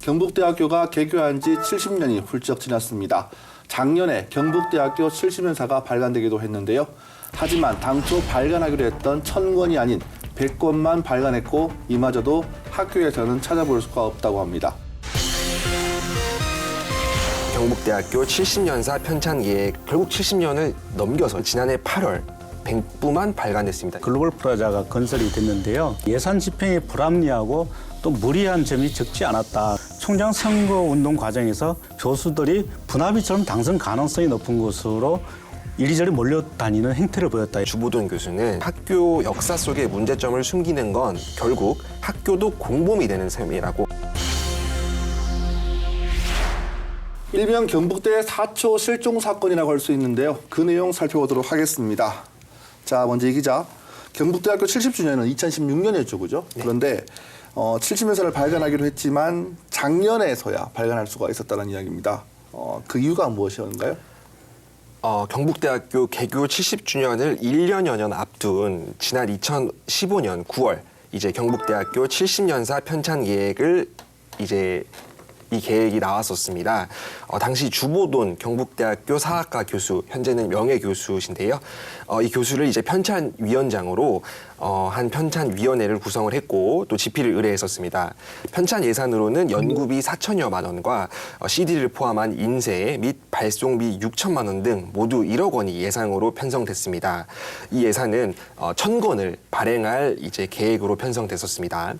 경북대학교가 개교한 지 70년이 훌쩍 지났습니다. 작년에 경북대학교 70년사가 발간되기도 했는데요. 하지만 당초 발간하기로 했던 1000권이 아닌 100권만 발간했고 이마저도 학교에서는 찾아볼 수가 없다고 합니다. 경북대학교 70년사 편찬기획 결국 70년을 넘겨서 지난해 8월 100부만 발간됐습니다. 글로벌 프라자가 건설이 됐는데요. 예산 집행이 불합리하고 또 무리한 점이 적지 않았다. 총장 선거 운동 과정에서 교수들이 분합이처럼 당선 가능성이 높은 곳으로 이리저리 몰려다니는 행태를 보였다. 주보돈 교수는 학교 역사 속의 문제점을 숨기는 건 결국 학교도 공범이 되는 셈이라고. 일명 경북대 4초 실종 사건이라고 할 수 있는데요. 그 내용 살펴보도록 하겠습니다. 자, 먼저 이 기자. 경북대학교 70주년은 2016년이었죠, 그죠? 네. 그런데 70년사를 발간하기로 했지만 작년에서야 발간할 수가 있었다는 이야기입니다. 그 이유가 무엇이었는가요? 경북대학교 개교 70주년을 1년여 년 앞둔 지난 2015년 9월 이제 경북대학교 70년사 편찬 계획을 이 계획이 나왔었습니다. 당시 주보돈 경북대학교 사학과 교수, 현재는 명예교수신데요. 이 교수를 이제 편찬위원장으로 한 편찬위원회를 구성을 했고 또 집필을 의뢰했었습니다. 편찬 예산으로는 연구비 4천여만 원과 CD를 포함한 인쇄 및 발송비 6천만 원 등 모두 1억 원이 예상으로 편성됐습니다. 이 예산은 1000권을 발행할 이제 계획으로 편성됐었습니다.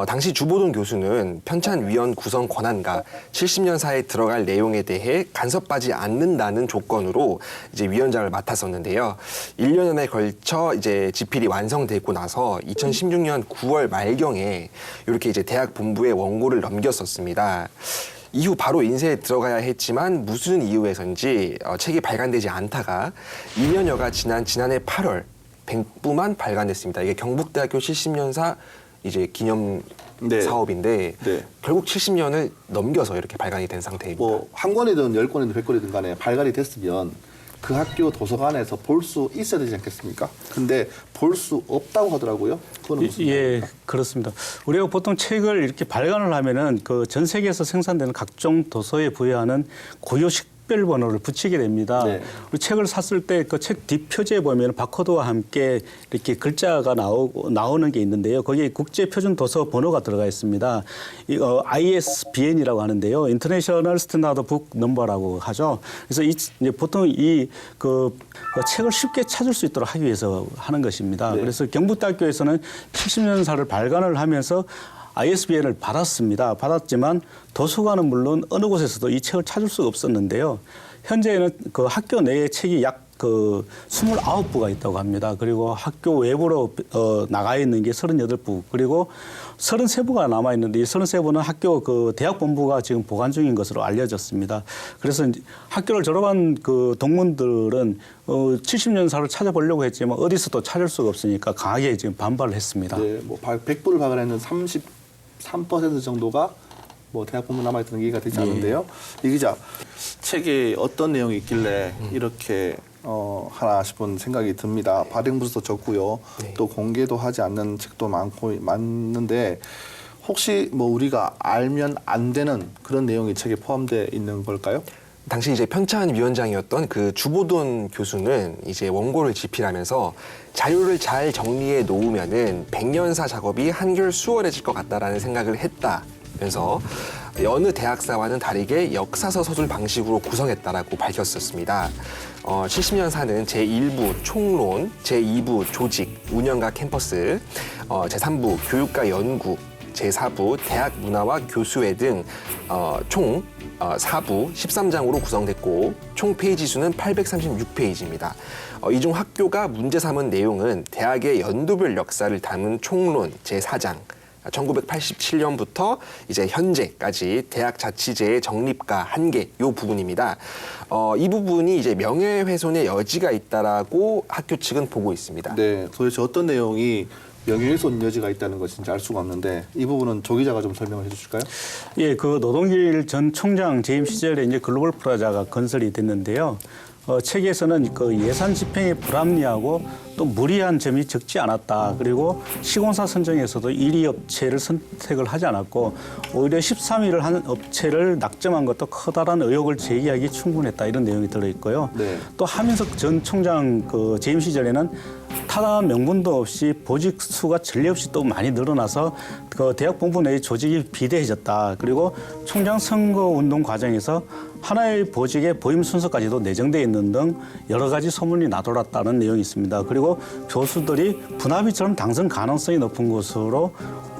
당시 주보돈 교수는 편찬위원 구성 권한과 70년사에 들어갈 내용에 대해 간섭하지 않는다는 조건으로 이제 위원장을 맡았었는데요. 1년여에 걸쳐 이제 집필이 완성되고 나서 2016년 9월 말경에 이렇게 이제 대학 본부에 원고를 넘겼었습니다. 이후 바로 인쇄에 들어가야 했지만 무슨 이유에서인지 책이 발간되지 않다가 2년여가 지난해 8월 100부만 발간됐습니다. 이게 경북대학교 70년사 이제 기념 사업인데 결국 70년을 넘겨서 이렇게 발간이 된 상태입니다. 뭐 한 권이든 10권이든 100권이든 간에 발간이 됐으면 그 학교 도서관에서 볼 수 있어야 되지 않겠습니까? 근데 볼 수 없다고 하더라고요. 그거는 무슨 말입니까? 그렇습니다. 우리가 보통 책을 이렇게 발간을 하면은 그 전 세계에서 생산되는 각종 도서에 부여하는 고유 식별번호를 붙이게 됩니다. 네. 우리 책을 샀을 때 그 책 뒷표지에 보면 바코드와 함께 이렇게 글자가 나오는 게 있는데요. 거기에 국제표준 도서 번호가 들어가 있습니다. ISBN이라고 하는데요. 인터내셔널 스탠다드 북 넘버라고 하죠. 그래서 이제 보통 그 책을 쉽게 찾을 수 있도록 하기 위해서 하는 것입니다. 네. 그래서 경북대학교에서는 70년사를 발간을 하면서 ISBN을 받았지만 도서관은 물론 어느 곳에서도 이 책을 찾을 수가 없었는데요. 현재는 그 학교 내에 책이 약 29부가 있다고 합니다. 그리고 학교 외부로 나가 있는 게 38부, 그리고 33부가 남아 있는데 이 33부는 학교 그 대학 본부가 지금 보관 중인 것으로 알려졌습니다. 그래서 학교를 졸업한 그 동문들은 70년사를 찾아보려고 했지만 어디서도 찾을 수가 없으니까 강하게 지금 반발을 했습니다. 네, 뭐 100부를 발간했는 33% 정도가 뭐 대학 본부 남아있던 얘기가 되지 않은데요. 이 기자, 책에 어떤 내용이 있길래 이렇게 하나 싶은 생각이 듭니다. 발행부도 적고요. 또 공개도 하지 않는 책도 많는데 혹시 뭐 우리가 알면 안 되는 그런 내용이 책에 포함되어 있는 걸까요? 당시 이제 편찬위원장이었던 그 주보돈 교수는 이제 원고를 집필하면서 자료를 잘 정리해 놓으면은 100년사 작업이 한결 수월해질 것 같다라는 생각을 했다면서 어느 대학사와는 다르게 역사서 서술 방식으로 구성했다라고 밝혔었습니다. 70년사는 제1부 총론, 제2부 조직, 운영과 캠퍼스, 제3부 교육과 연구, 제4부 대학 문화와 교수회 등 총 4부 13장으로 구성됐고 총 페이지 수는 836페이지입니다. 이 중 학교가 문제 삼은 내용은 대학의 연도별 역사를 담은 총론 제4장, 1987년부터 이제 현재까지 대학 자치제의 정립과 한계 이 부분입니다. 이 부분이 이제 명예훼손의 여지가 있다라고 학교 측은 보고 있습니다. 네, 도대체 어떤 내용이 명예훼손 여지가 있다는 것인지 알 수가 없는데 이 부분은 조 기자가 좀 설명을 해주실까요? 예, 그 노동길 전 총장 재임 시절에 이제 글로벌 프라자가 건설이 됐는데요. 책에서는 그 예산 집행이 불합리하고 또 무리한 점이 적지 않았다. 그리고 시공사 선정에서도 1위 업체를 선택을 하지 않았고 오히려 13위를 한 업체를 낙점한 것도 커다란 의혹을 제기하기 충분했다. 이런 내용이 들어있고요. 네. 또 하민석 전 총장 그 재임 시절에는 타당한 명분도 없이 보직 수가 전례 없이 또 많이 늘어나서 그 대학 본부 내의 조직이 비대해졌다. 그리고 총장 선거 운동 과정에서 하나의 보직의 보임 순서까지도 내정돼 있는 등 여러 가지 소문이 나돌았다는 내용이 있습니다. 그리고 교수들이 분합이처럼 당선 가능성이 높은 곳으로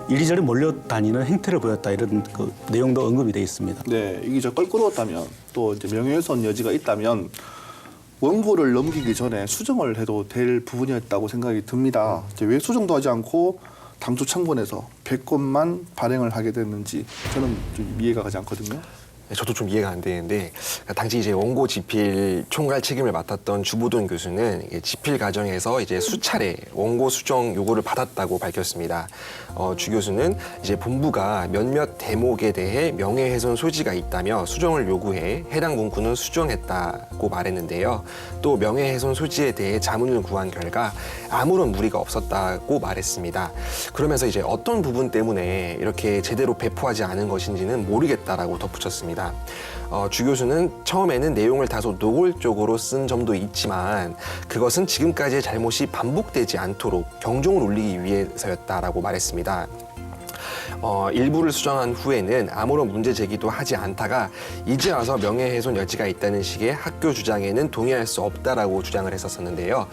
이리저리 몰려다니는 행태를 보였다. 이런 그 내용도 언급이 돼 있습니다. 네, 이게 저 껄끄러웠다면 또 이제 명예훼손 여지가 있다면 원고를 넘기기 전에 수정을 해도 될 부분이었다고 생각이 듭니다. 이제 왜 수정도 하지 않고 당초 청구해서 100건만 발행을 하게 됐는지 저는 좀 이해가 가지 않거든요. 저도 좀 이해가 안 되는데 당시 이제 원고 집필 총괄 책임을 맡았던 주보돈 교수는 집필 과정에서 이제 수차례 원고 수정 요구를 받았다고 밝혔습니다. 주 교수는 이제 본부가 몇몇 대목에 대해 명예훼손 소지가 있다며 수정을 요구해 해당 문구는 수정했다고 말했는데요. 또 명예훼손 소지에 대해 자문을 구한 결과 아무런 무리가 없었다고 말했습니다. 그러면서 이제 어떤 부분 때문에 이렇게 제대로 배포하지 않은 것인지는 모르겠다라고 덧붙였습니다. 주 교수는 처음에는 내용을 다소 노골적으로 쓴 점도 있지만 그것은 지금까지의 잘못이 반복되지 않도록 경종을 울리기 위해서였다라고 말했습니다. 일부를 수정한 후에는 아무런 문제 제기도 하지 않다가 이제 와서 명예훼손 여지가 있다는 식의 학교 주장에는 동의할 수 없다라고 주장을 했었는데요.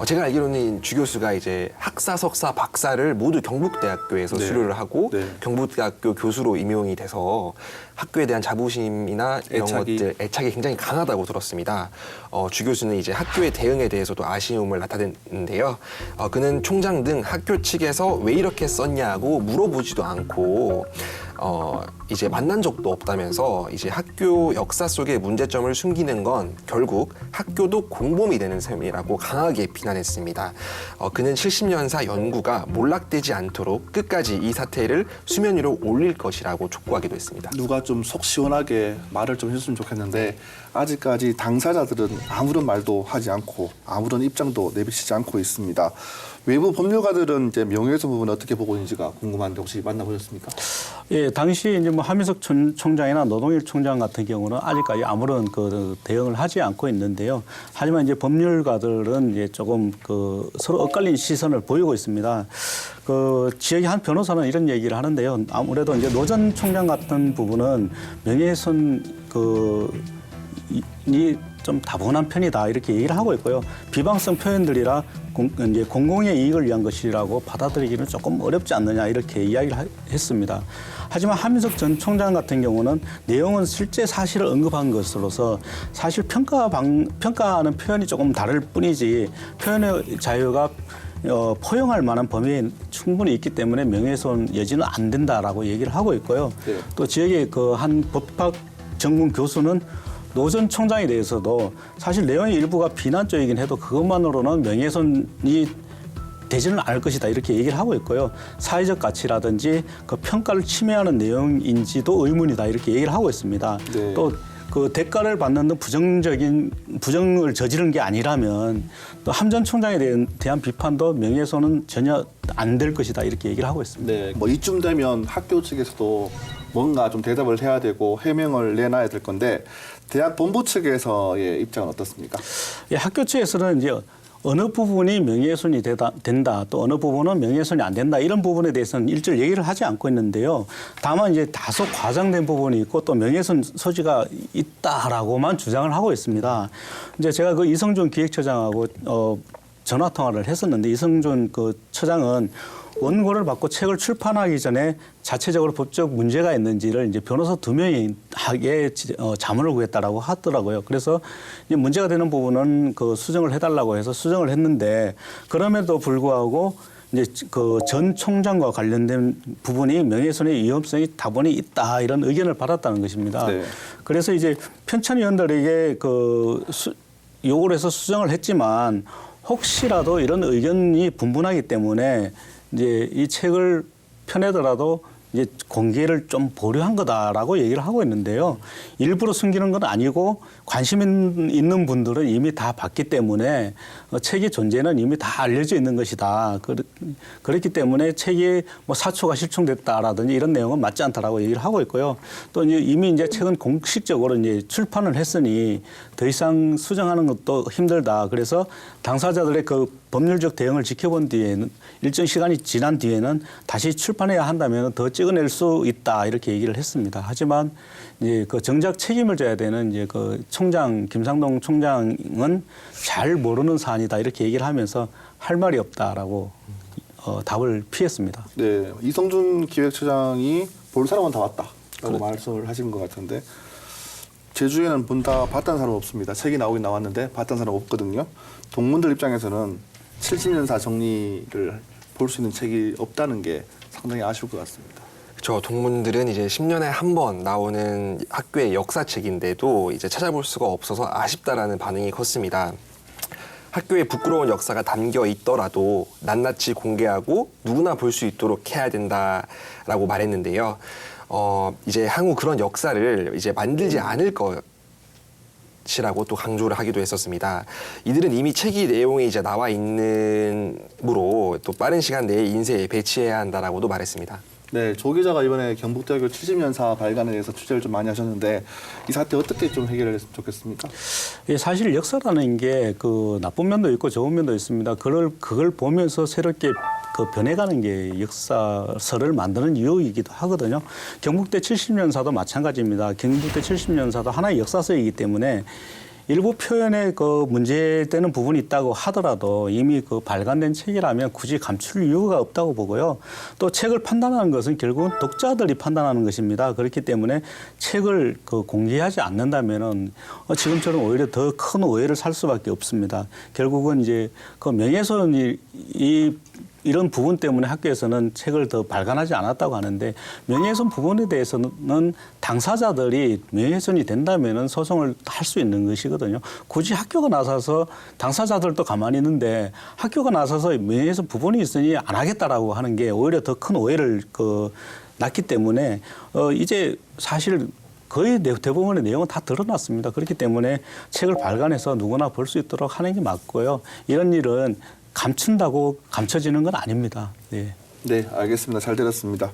제가 알기로는 주 교수가 이제 학사, 석사, 박사를 모두 경북대학교에서 네. 수료를 하고 네. 경북대학교 교수로 임용이 돼서 학교에 대한 자부심이나 이런 것들 애착이 굉장히 강하다고 들었습니다. 주 교수는 이제 학교의 대응에 대해서도 아쉬움을 나타냈는데요. 그는 총장 등 학교 측에서 왜 이렇게 썼냐고 물어보지도 않고 이제 만난 적도 없다면서 이제 학교 역사 속의 문제점을 숨기는 건 결국 학교도 공범이 되는 셈이라고 강하게 비난했습니다. 그는 70년사 연구가 몰락되지 않도록 끝까지 이 사태를 수면 위로 올릴 것이라고 촉구하기도 했습니다. 누가 좀 속 시원하게 말을 좀 했으면 좋겠는데 아직까지 당사자들은 아무런 말도 하지 않고 아무런 입장도 내비치지 않고 있습니다. 외부 법률가들은 이제 명예훼손 부분을 어떻게 보고 있는지가 궁금한데 혹시 만나보셨습니까? 예, 당시 이제 뭐 하민석 총장이나 노동일 총장 같은 경우는 아직까지 아무런 그 대응을 하지 않고 있는데요. 하지만 이제 법률가들은 이제 조금 그 서로 엇갈린 시선을 보이고 있습니다. 그 지역의 한 변호사는 이런 얘기를 하는데요. 아무래도 이제 노 전 총장 같은 부분은 명예훼손 이 좀 다분한 편이다 이렇게 얘기를 하고 있고요. 비방성 표현들이라 이제 공공의 이익을 위한 것이라고 받아들이기는 조금 어렵지 않느냐 이렇게 이야기를 했습니다. 하지만 하민석 전 총장 같은 경우는 내용은 실제 사실을 언급한 것으로서 사실 평가하는 표현이 조금 다를 뿐이지 표현의 자유가 포용할 만한 범위에 충분히 있기 때문에 명예훼손 여지는 안 된다라고 얘기를 하고 있고요. 네. 또 지역의 그 한 법학 전문 교수는 노 전 총장에 대해서도 사실 내용의 일부가 비난적이긴 해도 그것만으로는 명예훼손이 되지는 않을 것이다 이렇게 얘기를 하고 있고요. 사회적 가치라든지 그 평가를 침해하는 내용인지도 의문이다 이렇게 얘기를 하고 있습니다. 네. 또 그 대가를 받는 등 부정을 저지른 게 아니라면 또 함 전 총장에 대한 비판도 명예훼손은 전혀 안 될 것이다 이렇게 얘기를 하고 있습니다. 네, 뭐 이쯤 되면 학교 측에서도 뭔가 좀 대답을 해야 되고 해명을 내놔야 될 건데 대학 본부 측에서의 입장은 어떻습니까? 예, 학교 측에서는 이제 어느 부분이 명예훼손이 된다, 또 어느 부분은 명예훼손이 안 된다 이런 부분에 대해서는 일절 얘기를 하지 않고 있는데요. 다만 이제 다소 과장된 부분이 있고 또 명예훼손 소지가 있다라고만 주장을 하고 있습니다. 이제 제가 그 이성준 기획처장하고 전화 통화를 했었는데 이성준 그 처장은 원고를 받고 책을 출판하기 전에 자체적으로 법적 문제가 있는지를 이제 변호사 2명이 하게 자문을 구했다라고 하더라고요. 그래서 이제 문제가 되는 부분은 그 수정을 해달라고 해서 수정을 했는데 그럼에도 불구하고 이제 그 전 총장과 관련된 부분이 명예훼손의 위험성이 다분히 있다 이런 의견을 받았다는 것입니다. 네. 그래서 이제 편찬위원들에게 그 요구를 해서 수정을 했지만 혹시라도 이런 의견이 분분하기 때문에 이제 이 책을 펴내더라도 이제 공개를 좀 보류한 거다라고 얘기를 하고 있는데요. 일부러 숨기는 건 아니고 관심 있는 분들은 이미 다 봤기 때문에 책의 존재는 이미 다 알려져 있는 것이다. 그렇기 때문에 책이 뭐 사초가 실종됐다라든지 이런 내용은 맞지 않다라고 얘기를 하고 있고요. 또 이미 이제 책은 공식적으로 이제 출판을 했으니 더 이상 수정하는 것도 힘들다. 그래서 당사자들의 그 법률적 대응을 지켜본 뒤에는 일정 시간이 지난 뒤에는 다시 출판해야 한다면 더 찍어낼 수 있다 이렇게 얘기를 했습니다. 하지만 이제 그 정작 책임을 져야 되는 이제 그 총장 김상동 총장은 잘 모르는 사안이다 이렇게 얘기를 하면서 할 말이 없다라고 답을 피했습니다. 네, 이성준 기획처장이 볼 사람은 다 왔다라고 말씀을 하신 것 같은데 제주에는 문 다 봤다는 사람 없습니다. 책이 나오긴 나왔는데 봤다는 사람 없거든요. 동문들 입장에서는 70년사 정리를 볼 수 있는 책이 없다는 게 상당히 아쉬울 것 같습니다. 저 동문들은 이제 10년에 한 번 나오는 학교의 역사책인데도 이제 찾아볼 수가 없어서 아쉽다라는 반응이 컸습니다. 학교에 부끄러운 역사가 담겨 있더라도 낱낱이 공개하고 누구나 볼 수 있도록 해야 된다라고 말했는데요. 이제 향후 그런 역사를 이제 만들지 않을 것이라고 또 강조를 하기도 했었습니다. 이들은 이미 책이 내용이 이제 나와 있는므로 또 빠른 시간 내에 인쇄에 배치해야 한다라고도 말했습니다. 네, 조 기자가 이번에 경북대학교 70년사 발간에 대해서 취재를 좀 많이 하셨는데 이 사태 어떻게 좀 해결했으면 좋겠습니까? 예, 사실 역사라는 게 그 나쁜 면도 있고 좋은 면도 있습니다. 그걸 보면서 새롭게 그 변해가는 게 역사서를 만드는 이유이기도 하거든요. 경북대 70년사도 마찬가지입니다. 경북대 70년사도 하나의 역사서이기 때문에 일부 표현에 그 문제되는 부분이 있다고 하더라도 이미 그 발간된 책이라면 굳이 감출 이유가 없다고 보고요. 또 책을 판단하는 것은 결국은 독자들이 판단하는 것입니다. 그렇기 때문에 책을 그 공개하지 않는다면은 지금처럼 오히려 더 큰 오해를 살 수밖에 없습니다. 결국은 이제 그 명예훼손이 이런 부분 때문에 학교에서는 책을 더 발간하지 않았다고 하는데 명예훼손 부분에 대해서는 당사자들이 명예훼손이 된다면 소송을 할 수 있는 것이거든요. 굳이 학교가 나서서 당사자들도 가만히 있는데 학교가 나서서 명예훼손 부분이 있으니 안 하겠다라고 하는 게 오히려 더 큰 오해를 낳기 때문에 이제 사실 거의 대부분의 내용은 다 드러났습니다. 그렇기 때문에 책을 발간해서 누구나 볼 수 있도록 하는 게 맞고요. 이런 일은 감춘다고 감춰지는 건 아닙니다. 네. 네, 알겠습니다. 잘 들었습니다.